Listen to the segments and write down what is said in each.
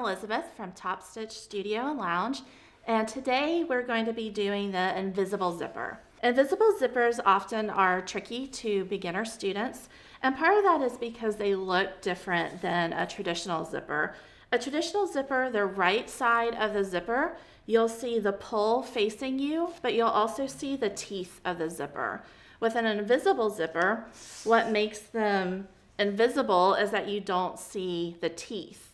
Elizabeth from Topstitch Studio and Lounge, and today we're going to be doing the invisible zipper. Invisible zippers often are tricky to beginner students, and part of that is because they look different than a traditional zipper. A traditional zipper, the right side of the zipper, you'll see the pull facing you, but you'll also see the teeth of the zipper. With an invisible zipper, what makes them invisible is that you don't see the teeth.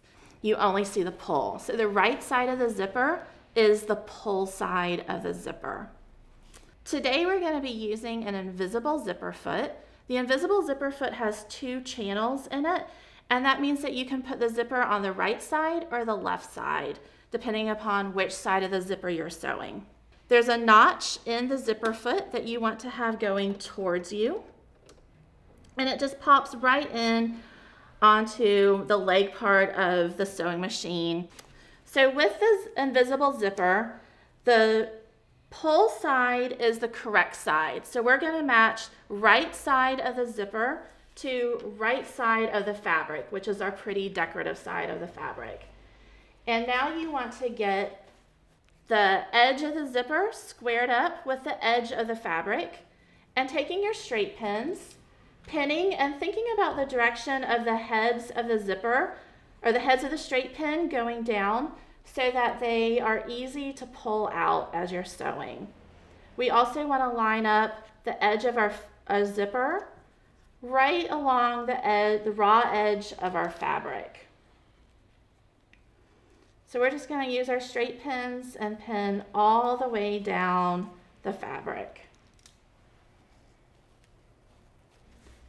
You only see the pull. So the right side of the zipper is the pull side of the zipper. Today we're going to be using an invisible zipper foot. The invisible zipper foot has 2 channels in it, and that means that you can put the zipper on the right side or the left side, depending upon which side of the zipper you're sewing. There's a notch in the zipper foot that you want to have going towards you, and it just pops right in onto the leg part of the sewing machine. So with this invisible zipper, the pull side is the correct side. So we're going to match right side of the zipper to right side of the fabric, which is our pretty decorative side of the fabric. And now you want to get the edge of the zipper squared up with the edge of the fabric, and taking your straight pins, pinning and thinking about the direction of the heads of the zipper or the heads of the straight pin going down so that they are easy to pull out as you're sewing. We also want to line up the edge of our zipper right along the raw edge of our fabric. So we're just going to use our straight pins and pin all the way down the fabric.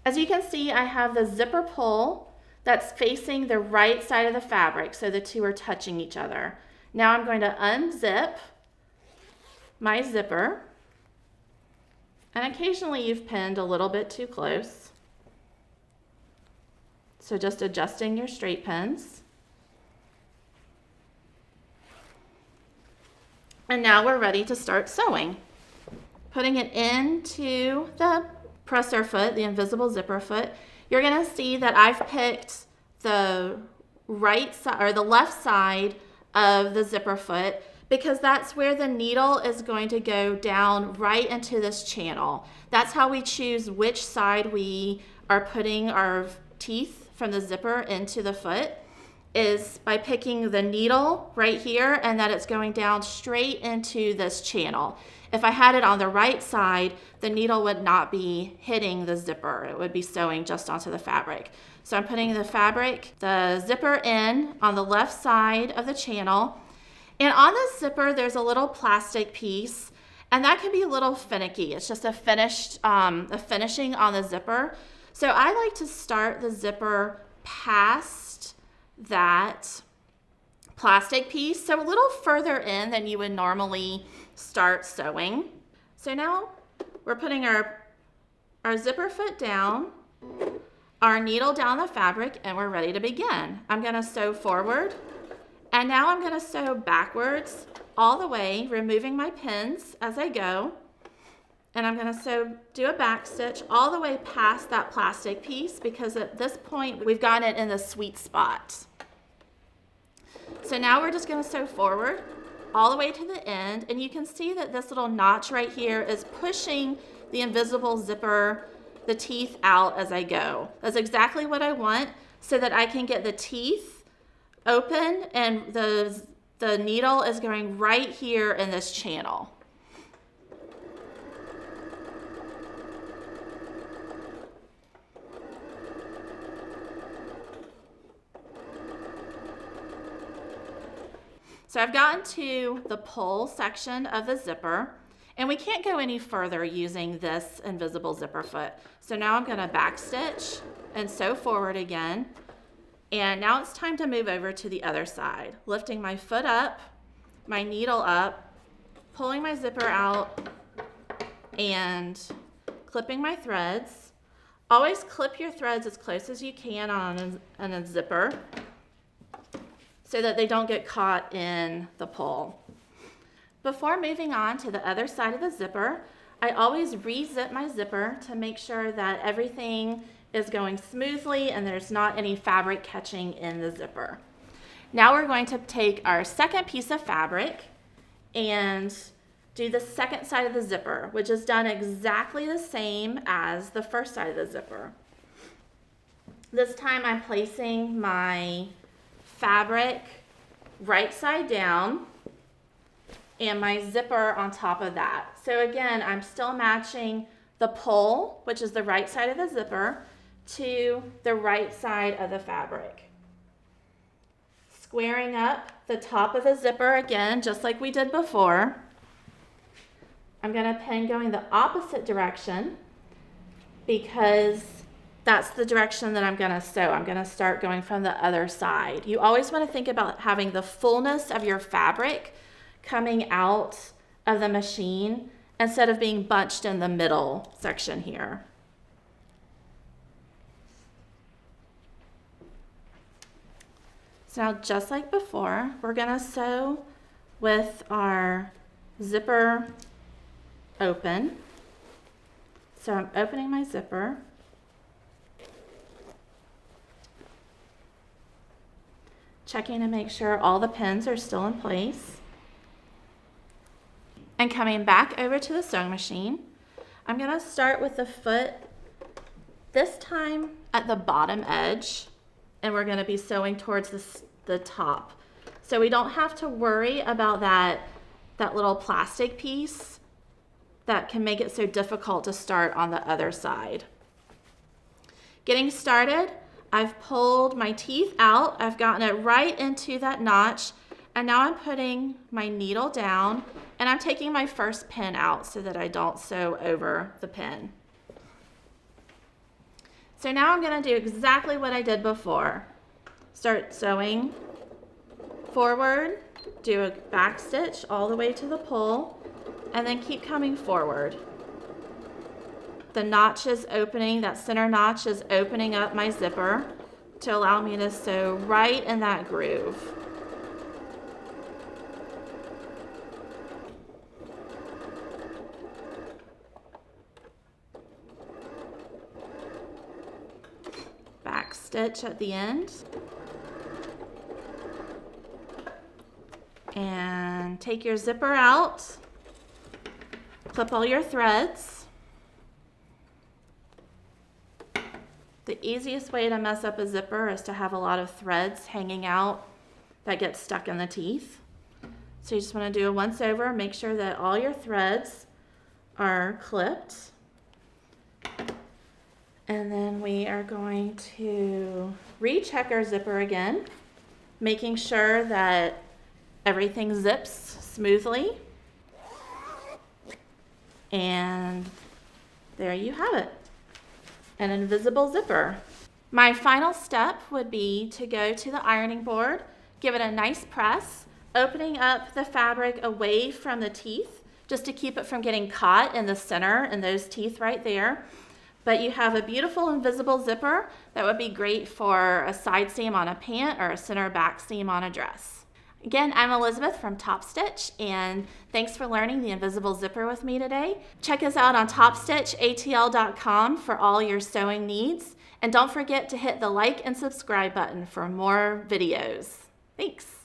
As you can see, I have the zipper pull that's facing the right side of the fabric, so the 2 are touching each other. Now I'm going to unzip my zipper, and occasionally you've pinned a little bit too close. So just adjusting your straight pins. And now we're ready to start sewing. Putting it into the presser foot, the invisible zipper foot, you're going to see that I've picked the right side or the left side of the zipper foot because that's where the needle is going to go down right into this channel. That's how we choose which side we are putting our teeth from the zipper into the foot, is by picking the needle right here and that it's going down straight into this channel. If I had it on the right side, the needle would not be hitting the zipper. It would be sewing just onto the fabric. So I'm putting the zipper in on the left side of the channel. And on this zipper, there's a little plastic piece, and that can be a little finicky. It's just a finishing on the zipper. So I like to start the zipper past that plastic piece, so a little further in than you would normally start sewing. So now we're putting our zipper foot down, our needle down the fabric, and we're ready to begin. I'm going to sew forward, and now I'm going to sew backwards all the way, removing my pins as I go. And I'm going to do a back stitch all the way past that plastic piece because at this point we've got it in the sweet spot. So now we're just going to sew forward all the way to the end, and you can see that this little notch right here is pushing the invisible zipper, the teeth out as I go. That's exactly what I want so that I can get the teeth open and the needle is going right here in this channel. So I've gotten to the pull section of the zipper, and we can't go any further using this invisible zipper foot. So now I'm going to backstitch and sew forward again. And now it's time to move over to the other side, lifting my foot up, my needle up, pulling my zipper out, and clipping my threads. Always clip your threads as close as you can on a zipper, so that they don't get caught in the pull. Before moving on to the other side of the zipper, I always re-zip my zipper to make sure that everything is going smoothly and there's not any fabric catching in the zipper. Now we're going to take our second piece of fabric and do the second side of the zipper, which is done exactly the same as the first side of the zipper. This time I'm placing my fabric right side down and my zipper on top of that. So again, I'm still matching the pole, which is the right side of the zipper, to the right side of the fabric. Squaring up the top of the zipper again, just like we did before. I'm going to pin going the opposite direction because that's the direction that I'm going to sew. I'm going to start going from the other side. You always want to think about having the fullness of your fabric coming out of the machine instead of being bunched in the middle section here. So now, just like before, we're going to sew with our zipper open. So I'm opening my zipper. Checking to make sure all the pins are still in place. And coming back over to the sewing machine, I'm going to start with the foot, this time at the bottom edge, and we're going to be sewing towards the top. So we don't have to worry about that little plastic piece that can make it so difficult to start on the other side. Getting started, I've pulled my teeth out, I've gotten it right into that notch, and now I'm putting my needle down and I'm taking my first pin out so that I don't sew over the pin. So now I'm going to do exactly what I did before. Start sewing forward, do a back stitch all the way to the pole, and then keep coming forward. The notch is opening, that center notch is opening up my zipper to allow me to sew right in that groove. Back stitch at the end. And take your zipper out, clip all your threads. The easiest way to mess up a zipper is to have a lot of threads hanging out that get stuck in the teeth. So you just want to do a once over, make sure that all your threads are clipped. And then we are going to recheck our zipper again, making sure that everything zips smoothly. And there you have it, an invisible zipper. My final step would be to go to the ironing board, give it a nice press, opening up the fabric away from the teeth, just to keep it from getting caught in the center and those teeth right there. But you have a beautiful invisible zipper that would be great for a side seam on a pant or a center back seam on a dress. Again, I'm Elizabeth from Topstitch, and thanks for learning the invisible zipper with me today. Check us out on topstitchatl.com for all your sewing needs, and don't forget to hit the like and subscribe button for more videos. Thanks.